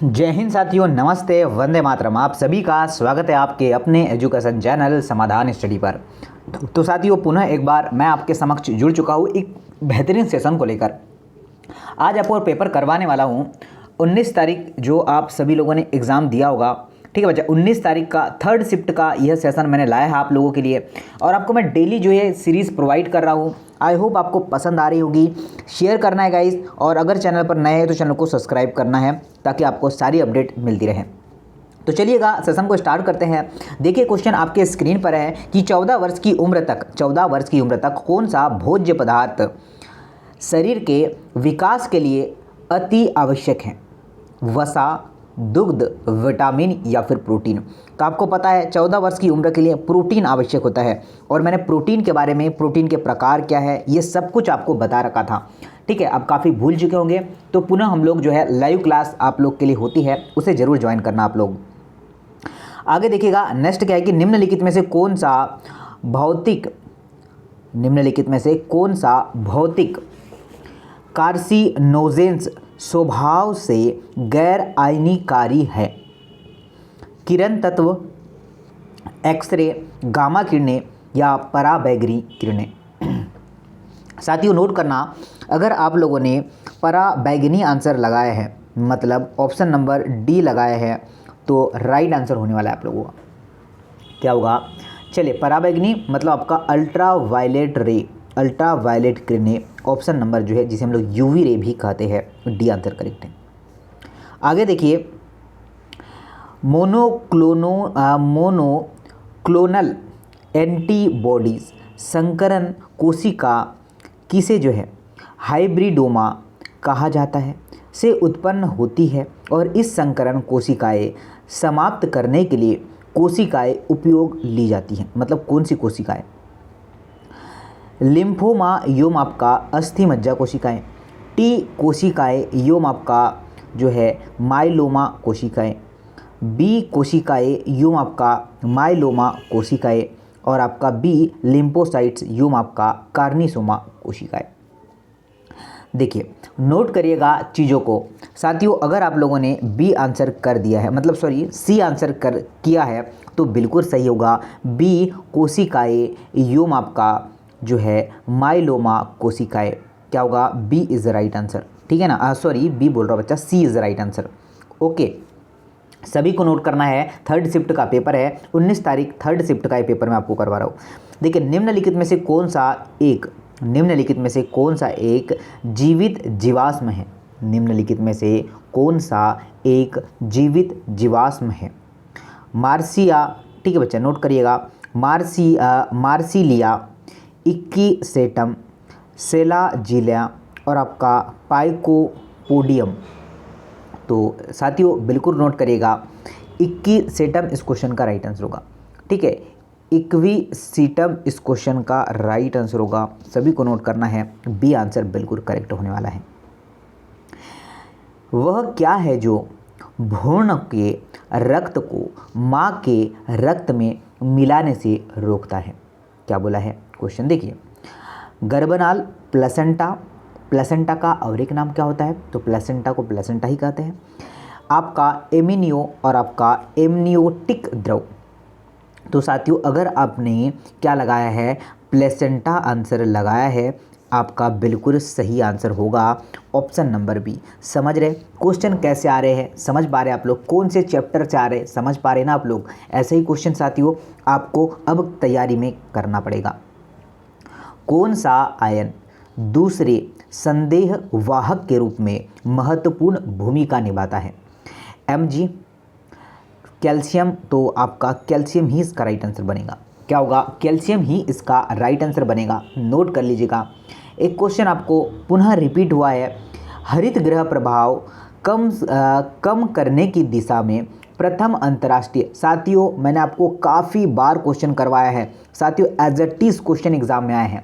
जय हिंद साथियों, नमस्ते, वंदे मातरम। आप सभी का स्वागत है आपके अपने एजुकेशन चैनल समाधान स्टडी पर। तो साथियों, पुनः एक बार मैं आपके समक्ष जुड़ चुका हूँ एक बेहतरीन सेशन को लेकर। आज आपको पेपर करवाने वाला हूँ 19 तारीख, जो आप सभी लोगों ने एग्ज़ाम दिया होगा। ठीक है बच्चा, 19 तारीख का थर्ड शिफ्ट का यह सेशन मैंने लाया है आप लोगों के लिए, और आपको मैं डेली जो है सीरीज़ प्रोवाइड कर रहा हूँ। आई होप आपको पसंद आ रही होगी। शेयर करना है गाइस, और अगर चैनल पर नए हैं तो चैनल को सब्सक्राइब करना है ताकि आपको सारी अपडेट मिलती रहे। तो चलिएगा सेशन को स्टार्ट करते हैं। देखिए, क्वेश्चन आपके स्क्रीन पर है कि 14 वर्ष की उम्र तक कौन सा भोज्य पदार्थ शरीर के विकास के लिए अति आवश्यक है? वसा, दुग्ध, विटामिन या फिर प्रोटीन। तो आपको पता है 14 वर्ष की उम्र के लिए प्रोटीन आवश्यक होता है, और मैंने प्रोटीन के बारे में, प्रोटीन के प्रकार क्या है, ये सब कुछ आपको बता रखा था। ठीक है, अब काफ़ी भूल चुके होंगे, तो पुनः हम लोग जो है लाइव क्लास आप लोग के लिए होती है, उसे ज़रूर ज्वाइन करना आप लोग। आगे देखिएगा, नेक्स्ट क्या है कि निम्नलिखित में से कौन सा भौतिक कार्सिनोजेंस स्वभाव से गैर आयनीकारी है? किरण तत्व, एक्सरे, गामा किरणें या पराबैंगनी किरणें। साथियों नोट करना, अगर आप लोगों ने पराबैंगनी आंसर लगाया है, मतलब ऑप्शन नंबर डी लगाया है, तो राइट आंसर होने वाला है आप लोगों का। क्या होगा? चलिए, पराबैंगनी मतलब आपका अल्ट्रा वायलेट किरणें, ऑप्शन नंबर जो है जिसे हम लोग यूवी रे भी कहते हैं, डी आंसर करेक्ट है। आगे देखिए, मोनोक्लोनल एंटीबॉडीज संकरण कोशिका किसे जो है हाइब्रिडोमा कहा जाता है से उत्पन्न होती है, और इस संकरण कोशिकाएं समाप्त करने के लिए कोशिकाएं उपयोग ली जाती हैं। मतलब कौन सी कोशिकाएं? लिम्फोमा योम आपका अस्थि मज्जा कोशिकाएं, टी कोशिकाएं योम आपका जो है माइलोमा कोशिकाएं, बी कोशिकाएं योम आपका माइलोमा कोशिकाएं, और आपका बी लिम्फोसाइट्स योम आपका कार्निसोमा कोशिकाएं। देखिए, नोट करिएगा चीज़ों को साथियों। अगर आप लोगों ने बी आंसर कर दिया है, मतलब सी आंसर किया है, तो बिल्कुल सही होगा। बी कोशिकाएं योम आपका जो है माइलोमा कोशिकाएं। क्या होगा? B is the right answer. ठीक है ना, बी बोल रहा हूँ बच्चा, C is the right answer. Okay, सभी को नोट करना है। थर्ड शिफ्ट का पेपर है 19 तारीख, थर्ड शिफ्ट का ये पेपर मैं आपको करवा रहा हूँ। देखिए, निम्नलिखित में से कौन सा एक जीवित जीवाश्म है? निम्नलिखित में से कौन सा एक जीवित जीवाश्म है? मार्सिया, ठीक है बच्चा, नोट करिएगा, मार्सिलिया, इक्कीसेटम, सेलाजिलिया और आपका पाइकोपोडियम। तो साथियों बिल्कुल नोट करिएगा, इक्कीसेटम इस क्वेश्चन का राइट आंसर होगा। ठीक है, इक्वीसीटम इस क्वेश्चन का राइट आंसर होगा। सभी को नोट करना है, बी आंसर बिल्कुल करेक्ट होने वाला है। वह क्या है जो भ्रूण के रक्त को माँ के रक्त में मिलाने से रोकता है? क्या बोला है क्वेश्चन? देखिए, गर्भनाल, प्लेसेंटा का और एक नाम क्या होता है? तो प्लेसेंटा को प्लेसेंटा ही कहते हैं। आपका एमिनियो और आपका एमनियोटिक द्रव। तो साथियों, अगर आपने क्या लगाया है, प्लेसेंटा आंसर लगाया है, आपका बिल्कुल सही आंसर होगा ऑप्शन नंबर बी। समझ रहे क्वेश्चन कैसे आ रहे हैं? समझ पा रहे आप लोग? कौन से चैप्टर से आ रहे हैं? समझ पा रहे ना आप लोग? ऐसे ही क्वेश्चन साथियों आपको अब तैयारी में करना पड़ेगा। कौन सा आयन दूसरे संदेह वाहक के रूप में महत्वपूर्ण भूमिका निभाता है? Mg, calcium. तो आपका कैल्शियम ही इसका राइट आंसर बनेगा। क्या होगा? कैल्शियम ही इसका राइट आंसर बनेगा। नोट कर लीजिएगा। एक क्वेश्चन आपको पुनः रिपीट हुआ है, हरित गृह प्रभाव कम करने की दिशा में प्रथम अंतर्राष्ट्रीय। साथियों, मैंने आपको काफ़ी बार क्वेश्चन करवाया है साथियों, एज अ टीज क्वेश्चन एग्जाम में आए हैं।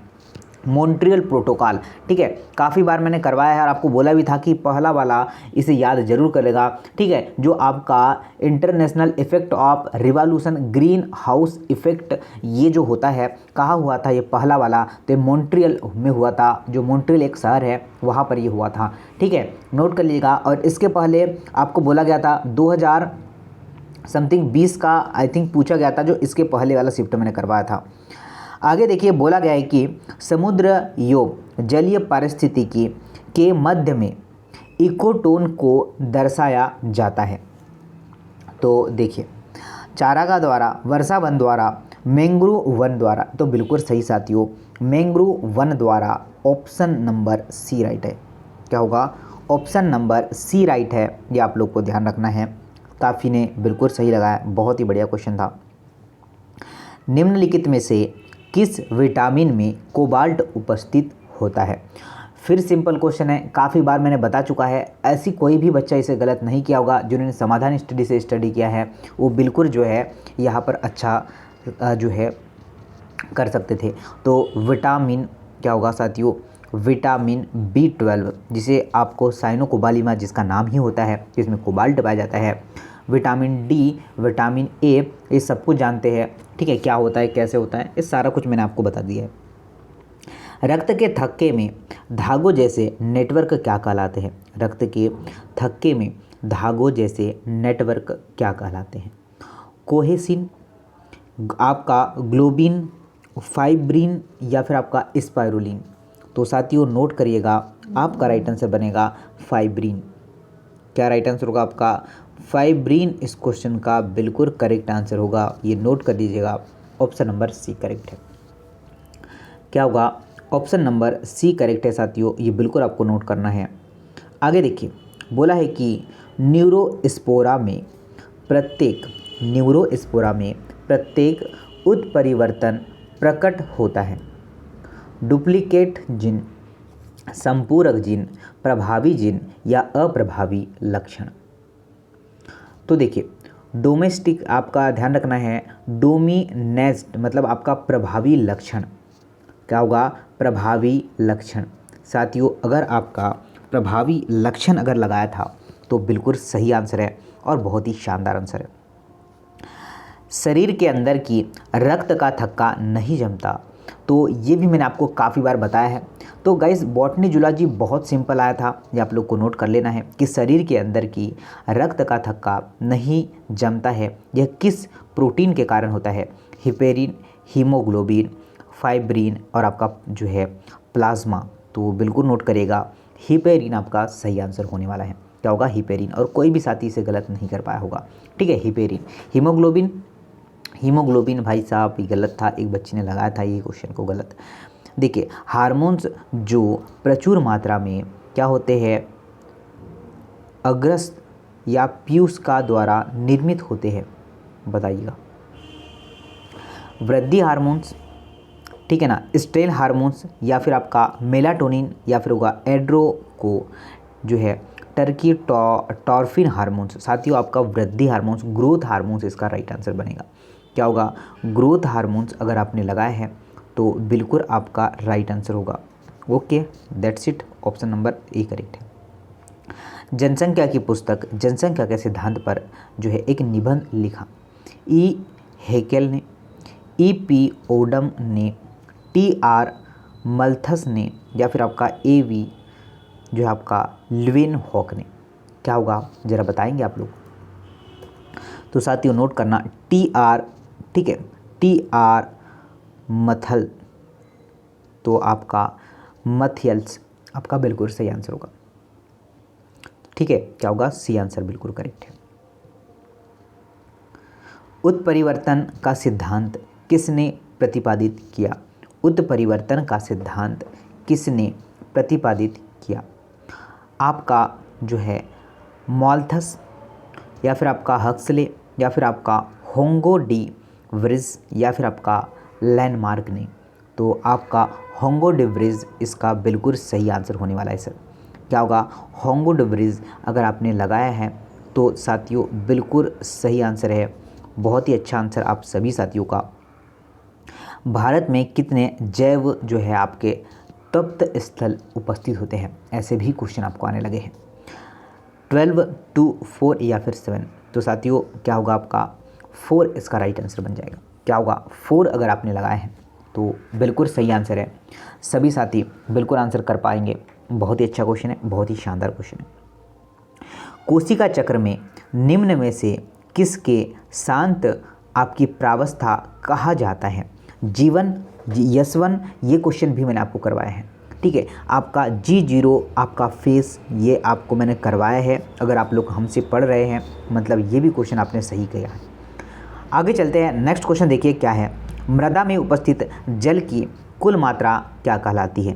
Montreal protocol. ठीक है, काफ़ी बार मैंने करवाया है और आपको बोला भी था कि पहला वाला इसे याद जरूर करेगा। ठीक है, जो आपका international effect of revolution green house effect, ये जो होता है कहाँ हुआ था, ये पहला वाला तो मॉन्ट्रियल में हुआ था, जो मॉन्ट्रियल एक शहर है वहाँ पर ये हुआ था। ठीक है, नोट कर लीजिएगा। और इसके पहले आपको बोला गया था 2000 समथिंग 20 का आई थिंक पूछा गया था, जो इसके पहले वाला शिफ्ट मैंने करवाया था। आगे देखिए, बोला गया है कि समुद्र योग जलीय पारिस्थितिकी के मध्य में इकोटोन को दर्शाया जाता है। तो देखिए, चारागाह द्वारा, वर्षा वन द्वारा, मैंग्रोव वन द्वारा, तो बिल्कुल सही साथियों, मैंग्रोव वन द्वारा। ऑप्शन नंबर सी राइट है। क्या होगा? ऑप्शन नंबर सी राइट है। ये आप लोग को ध्यान रखना है। काफ़ी ने बिल्कुल सही लगाया, बहुत ही बढ़िया क्वेश्चन था। निम्नलिखित में से किस विटामिन में कोबाल्ट उपस्थित होता है? फिर सिंपल क्वेश्चन है, काफ़ी बार मैंने बता चुका है, ऐसी कोई भी बच्चा इसे गलत नहीं किया होगा। जिन्होंने समाधान स्टडी से स्टडी किया है वो बिल्कुल जो है यहाँ पर अच्छा जो है कर सकते थे। तो विटामिन क्या होगा साथियों? विटामिन B12, जिसे आपको साइनोकोबालिमा जिसका नाम ही होता है, जिसमें कोबाल्ट पाया जाता है। विटामिन डी, विटामिन ए, ये सब कुछ जानते हैं। ठीक है, क्या होता है, कैसे होता है, ये सारा कुछ मैंने आपको बता दिया है। रक्त के थक्के में धागों जैसे नेटवर्क क्या कहलाते हैं? रक्त के थक्के में धागों जैसे नेटवर्क क्या कहलाते हैं? कोहेसिन, आपका ग्लोबिन, फाइब्रिन या फिर आपका स्पाइरुलिन। तो साथियों नोट करिएगा, आपका राइट आंसर बनेगा फाइब्रिन। क्या राइट आंसर होगा आपका? फाइब्रिन इस क्वेश्चन का बिल्कुल करेक्ट आंसर होगा। ये नोट कर दीजिएगा, ऑप्शन नंबर सी करेक्ट है। क्या होगा? ऑप्शन नंबर सी करेक्ट है साथियों, ये बिल्कुल आपको नोट करना है। आगे देखिए, बोला है कि न्यूरोस्पोरा में प्रत्येक उत्परिवर्तन प्रकट होता है। डुप्लीकेट जीन, संपूरक जीन, प्रभावी जीन या अप्रभावी लक्षण। तो देखिए, डोमेस्टिक आपका ध्यान रखना है, डोमिनेस्ड मतलब आपका प्रभावी लक्षण। क्या होगा? प्रभावी लक्षण। साथियों अगर आपका प्रभावी लक्षण अगर लगाया था तो बिल्कुल सही आंसर है और बहुत ही शानदार आंसर है। शरीर के अंदर की रक्त का थक्का नहीं जमता, तो ये भी मैंने आपको काफ़ी बार बताया है। तो गाइस, बॉटनी जूलॉजी बहुत सिंपल आया था, ये आप लोग को नोट कर लेना है कि शरीर के अंदर की रक्त का थक्का नहीं जमता है, यह किस प्रोटीन के कारण होता है? हिपेरिन, हीमोग्लोबिन, फाइब्रिन और आपका जो है प्लाज्मा। तो बिल्कुल नोट करिएगा, हिपेरिन आपका सही आंसर होने वाला है। क्या होगा? हिपेरिन। और कोई भी साथी इसे गलत नहीं कर पाया होगा। ठीक है, हिपेरिन। हीमोग्लोबिन भाई साहब ये गलत था, एक बच्ची ने लगाया था ये क्वेश्चन को गलत। देखिए, हार्मोन्स जो प्रचुर मात्रा में क्या होते हैं, अग्रस्त या पीयूष का द्वारा निर्मित होते हैं, बताइएगा। वृद्धि हार्मोन्स, ठीक है ना, स्ट्रेन हार्मोन्स या फिर आपका मेलाटोनिन या फिर होगा एड्रोको जो है टर्की टॉर्फिन हार्मोन्स। साथियों आपका वृद्धि हार्मोन्स, ग्रोथ हार्मोन्स इसका राइट आंसर बनेगा। क्या होगा? ग्रोथ हार्मोन्स अगर आपने लगाया है तो बिल्कुल आपका राइट आंसर होगा। Okay, that's it, option number A correct है। जनसंख्या की पुस्तक जनसंख्या के सिद्धांत पर जो है एक निबंध लिखा। ई हेकेल ने, ई पी ओडम ने, टी आर मल्थस ने या फिर आपका ए वी जो है आपका ल्यूवेनहॉक ने। क्या होगा ज़रा बताएंगे आप लोग? तो साथियों नोट करना, टी आर, ठीक है, टी आर मथल, तो आपका मथियल्स आपका बिल्कुल सही आंसर होगा। ठीक है, क्या होगा? सी आंसर बिल्कुल करेक्ट है। उत्परिवर्तन का सिद्धांत किसने प्रतिपादित किया? उत्परिवर्तन का सिद्धांत किसने प्रतिपादित किया? आपका जो है मॉल्थस या फिर आपका हक्सले या फिर आपका होंगो डी व्रिज या फिर आपका लैंडमार्क ने। तो आपका होंगो डी व्रिज इसका बिल्कुल सही आंसर होने वाला है सर। क्या होगा? होंगो डी व्रिज अगर आपने लगाया है तो साथियों बिल्कुल सही आंसर है, बहुत ही अच्छा आंसर आप सभी साथियों का। भारत में कितने जैव जो है आपके तप्त स्थल उपस्थित होते हैं। ऐसे भी क्वेश्चन आपको आने लगे हैं। 12 2 4 या फिर 7, तो साथियों क्या होगा आपका 4 इसका राइट आंसर बन जाएगा। क्या होगा 4 अगर आपने लगाए हैं तो बिल्कुल सही आंसर है। सभी साथी बिल्कुल आंसर कर पाएंगे। बहुत ही अच्छा क्वेश्चन है, बहुत ही शानदार क्वेश्चन है। कोशिका चक्र में निम्न में से किसके शांत आपकी प्रावस्था कहा जाता है? जीवन, यशवन, ये क्वेश्चन भी मैंने आपको करवाया है। ठीक है, आपका G0 आपका फेस ये आपको मैंने करवाया है। अगर आप लोग हमसे पढ़ रहे हैं मतलब ये भी क्वेश्चन आपने सही किया है। आगे चलते हैं, नेक्स्ट क्वेश्चन देखिए क्या है। मृदा में उपस्थित जल की कुल मात्रा क्या कहलाती है?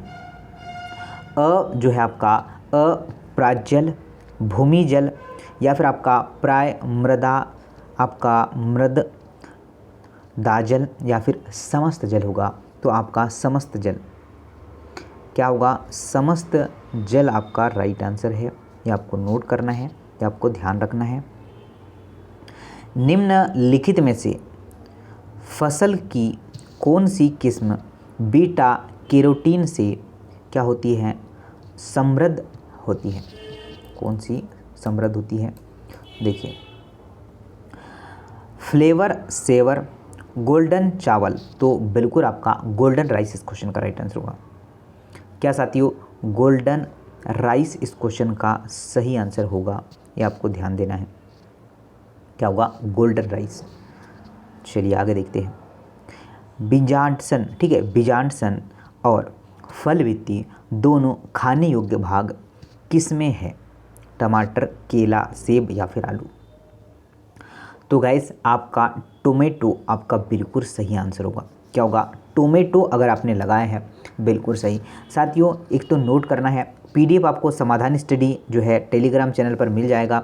जो है आपका प्राजल, भूमि जल, या फिर आपका प्राय मृदा, आपका मृद दाजल, या फिर समस्त जल होगा। तो आपका समस्त जल क्या होगा? समस्त जल आपका राइट आंसर है। ये आपको नोट करना है, ये आपको ध्यान रखना है। निम्नलिखित में से फसल की कौन सी किस्म बीटा कैरोटीन से क्या होती है? समृद्ध होती है। कौन सी समृद्ध होती है? देखिए, फ्लेवर सेवर, गोल्डन चावल, तो बिल्कुल आपका गोल्डन राइस इस क्वेश्चन का राइट आंसर होगा। क्या साथियों? गोल्डन राइस इस क्वेश्चन का सही आंसर होगा। ये आपको ध्यान देना है। क्या होगा? Golden rice. चलिए आगे देखते हैं। बीजांडसन, ठीक है, बीजांडसन और फलवित्ती दोनों खाने योग्य भाग किसमें है? टमाटर, केला, सेब या फिर आलू? तो गाइस आपका टोमेटो आपका बिल्कुल सही आंसर होगा। क्या होगा? टोमेटो अगर आपने लगाए हैं बिल्कुल सही। साथियों एक तो नोट करना है, PDF आपको समाधान स्टडी जो है टेलीग्राम चैनल पर मिल जाएगा।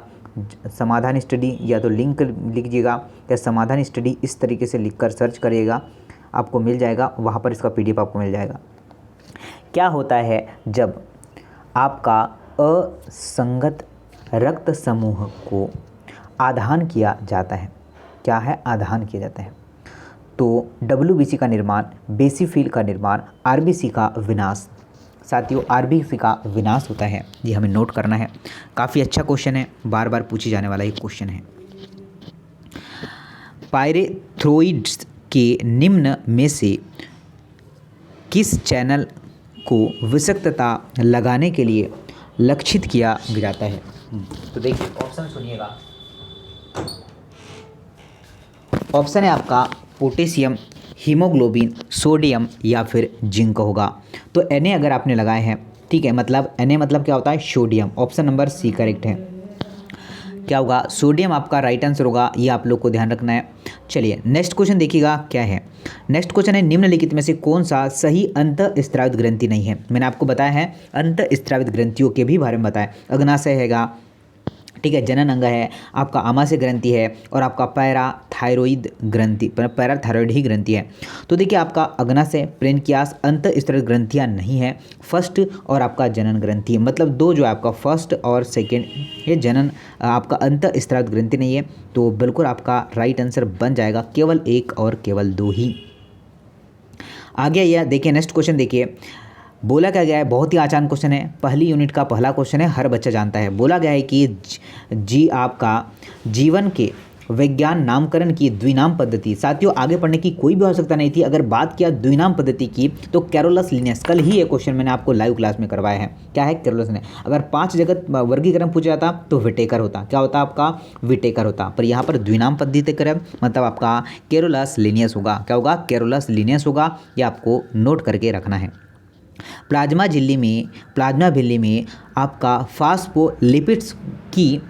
समाधान स्टडी या तो लिंक लीजिएगा या समाधान स्टडी इस तरीके से लिखकर सर्च करिएगा, आपको मिल जाएगा। वहाँ पर इसका PDF आपको मिल जाएगा। क्या होता है जब आपका असंगत रक्त समूह को आधान किया जाता है? क्या है? आधान किया जाता है। तो WBC का निर्माण, बेसिफिल का निर्माण, RBC का विनाश। साथियों RBC का विनाश होता है, ये हमें नोट करना है। काफ़ी अच्छा क्वेश्चन है, बार बार पूछी जाने वाला एक क्वेश्चन है। पायरेथ्रोइड्स के निम्न में से किस चैनल को विषाक्तता लगाने के लिए लक्षित किया जाता है? तो देखिए ऑप्शन सुनिएगा। ऑप्शन है आपका पोटेशियम, हीमोग्लोबिन, सोडियम या फिर जिंक होगा। तो Na अगर आपने लगाए हैं, ठीक है, मतलब Na मतलब क्या होता है? Sodium. Option number C correct है। क्या होगा? सोडियम आपका राइट आंसर होगा। ये आप लोग को ध्यान रखना है। चलिए नेक्स्ट क्वेश्चन देखिएगा क्या है। नेक्स्ट क्वेश्चन है, निम्नलिखित में से कौन सा सही अंतःस्रावित ग्रंथि नहीं है? मैंने आपको बताया है अंतःस्रावित ग्रंथियों के भी बारे में बताया। अग्नाशय हैगा, ठीक है, जनन अंग है, आपका आमाशय ग्रंथि है, और आपका पैराथायरॉइड ग्रंथि, पैराथायरॉइड ही ग्रंथि है। तो देखिए आपका अग्नाशय, प्रेनकियास अंतःस्रावित ग्रंथियाँ नहीं है। फर्स्ट और आपका जनन ग्रंथि है, मतलब दो जो आपका फर्स्ट और सेकेंड, ये जनन आपका अंतःस्रावित ग्रंथि नहीं है। तो बिल्कुल आपका राइट आंसर बन जाएगा केवल एक और केवल दो ही। आगे यह देखिए, नेक्स्ट क्वेश्चन देखिए, बोला क्या गया है, बहुत ही आसान क्वेश्चन है, पहली यूनिट का पहला क्वेश्चन है, हर बच्चा जानता है। बोला गया है कि जी आपका जीवन के विज्ञान नामकरण की द्विनाम पद्धति। साथियों आगे पढ़ने की कोई भी आवश्यकता नहीं थी। अगर बात किया द्विनाम पद्धति की तो कैरोलस लिनियस, कल ही ये क्वेश्चन मैंने आपको लाइव क्लास में करवाया है। क्या है? कैरोलस ने। अगर 5 जगत वर्गीकरण पूछा जाता तो विटेकर होता। क्या होता? आपका विटेकर होता। पर यहाँ पर द्विनाम पद्धति करें मतलब आपका कैरोलस लिनियस होगा। क्या होगा? कैरोलस लिनियस होगा। ये आपको नोट करके रखना है। प्लाज्मा झिल्ली में आपका फास्फोलिपिड्स की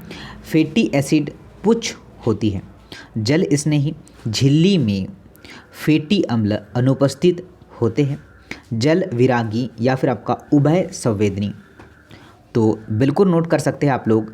फैटी एसिड पुच्छ होती है। जल स्नेही झिल्ली में फैटी अम्ल अनुपस्थित होते हैं। जल विरागी या फिर आपका उभय संवेदनी। तो बिल्कुल नोट कर सकते हैं आप लोग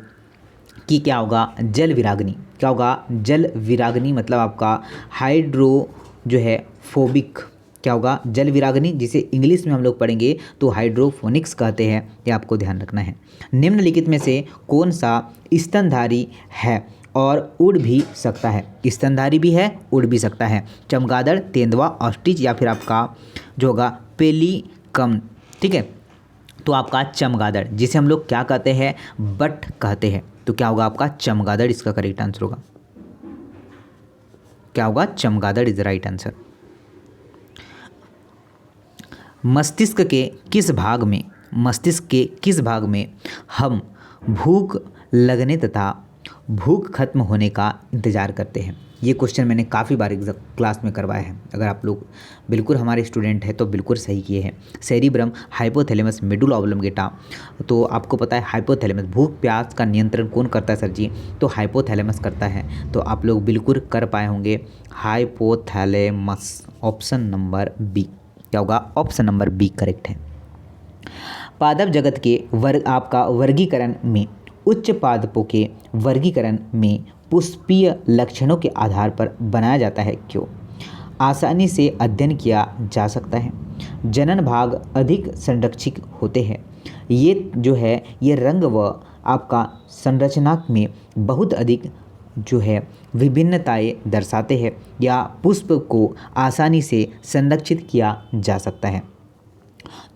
कि क्या होगा? जल विरागनी। क्या होगा? जल विरागनी मतलब आपका हाइड्रो जो है फोबिक। क्या होगा? जल विरागनी, जिसे इंग्लिश में हम लोग पढ़ेंगे तो हाइड्रोफोनिक्स कहते हैं। ये आपको ध्यान रखना है। निम्नलिखित में से कौन सा स्तनधारी है और उड़ भी सकता है? स्तनधारी भी है, उड़ भी सकता है। चमगादड़, तेंदुआ, ऑस्ट्रिच या फिर आपका जो होगा पेलिकन। ठीक है। तो आपका चमगादड़, जिसे हम लोग क्या कहते हैं, बट कहते हैं, तो क्या होगा आपका चमगादड़ इसका करेक्ट आंसर होगा। क्या होगा, चमगादड़ इज राइट आंसर। मस्तिष्क के किस भाग में हम भूख लगने तथा भूख खत्म होने का इंतज़ार करते हैं? ये क्वेश्चन मैंने काफ़ी बार क्लास में करवाया है। अगर आप लोग बिल्कुल हमारे स्टूडेंट हैं तो बिल्कुल सही किए हैं। Cerebrum, hypothalamus, medulla oblongata. तो आपको पता है हाइपोथैलेमस, भूख प्यास का नियंत्रण कौन करता है सर जी? तो हाइपोथैलेमस करता है। तो आप लोग बिल्कुल कर पाए होंगे हाइपोथैलेमस। ऑप्शन नंबर बी, क्या होगा, ऑप्शन नंबर बी करेक्ट है। पादप जगत के वर्गीकरण में, उच्च पादपों के वर्गीकरण में पुष्पीय लक्षणों के आधार पर बनाया जाता है, क्यों? आसानी से अध्ययन किया जा सकता है, जनन भाग अधिक संरक्षित होते हैं, ये जो है ये रंग व आपका संरचना में बहुत अधिक जो है विभिन्नताएं दर्शाते हैं, या पुष्प को आसानी से संरक्षित किया जा सकता है।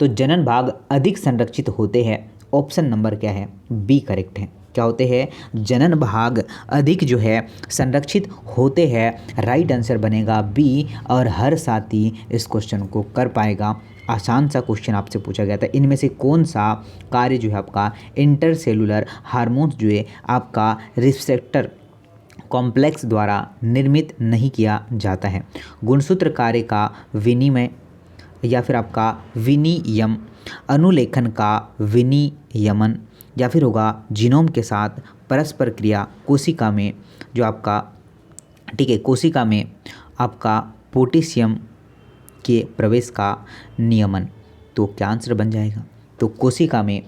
तो जनन भाग अधिक संरक्षित होते हैं, ऑप्शन नंबर क्या है, बी करेक्ट है। क्या होते हैं, जनन भाग अधिक जो है संरक्षित होते हैं, राइट आंसर बनेगा बी। और हर साथी इस क्वेश्चन को कर पाएगा। आसान सा क्वेश्चन आपसे पूछा गया था, इनमें से कौन सा कार्य जो है आपका इंटरसेलुलर हार्मोन्स जो है आपका रिसेप्टर कॉम्प्लेक्स द्वारा निर्मित नहीं किया जाता है? गुणसूत्र कार्य का विनिमय, या फिर आपका विनियम, अनुलेखन का विनियमन, या फिर होगा जीनोम के साथ परस्पर क्रिया, कोशिका में जो आपका, ठीक है, कोशिका में आपका पोटेशियम के प्रवेश का नियमन। तो क्या आंसर बन जाएगा? तो कोशिका में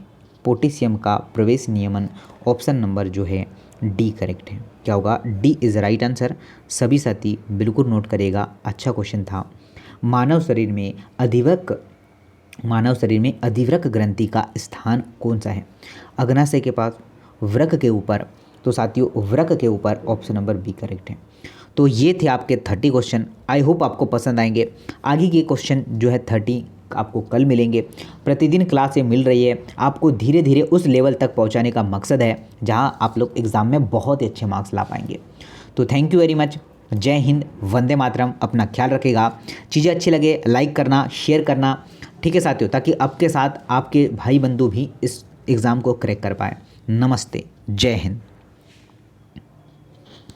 पोटेशियम का प्रवेश नियमन, ऑप्शन नंबर जो है डी करेक्ट है। क्या होगा, डी इज़ राइट आंसर। सभी साथी बिल्कुल नोट करेगा, अच्छा क्वेश्चन था। मानव शरीर में अधिवृक्क ग्रंथि का स्थान कौन सा है? अग्नाशय के पास, वृक्क के ऊपर। तो साथियों वृक्क के ऊपर, ऑप्शन नंबर बी करेक्ट है। तो ये थे आपके 30 क्वेश्चन। आई होप आपको पसंद आएंगे। आगे के क्वेश्चन जो है 30 आपको कल मिलेंगे। प्रतिदिन क्लासें मिल रही है, आपको धीरे धीरे उस लेवल तक पहुंचाने का मकसद है जहां आप लोग एग्ज़ाम में बहुत ही अच्छे मार्क्स ला पाएंगे। तो थैंक यू वेरी मच। जय हिंद, वंदे मातरम। अपना ख्याल रखेगा। चीज़ें अच्छी लगे लाइक करना, शेयर करना, ठीक है साथियों, ताकि आपके साथ आपके भाई बंधु भी इस एग्ज़ाम को क्रैक कर पाए। नमस्ते, जय हिंद।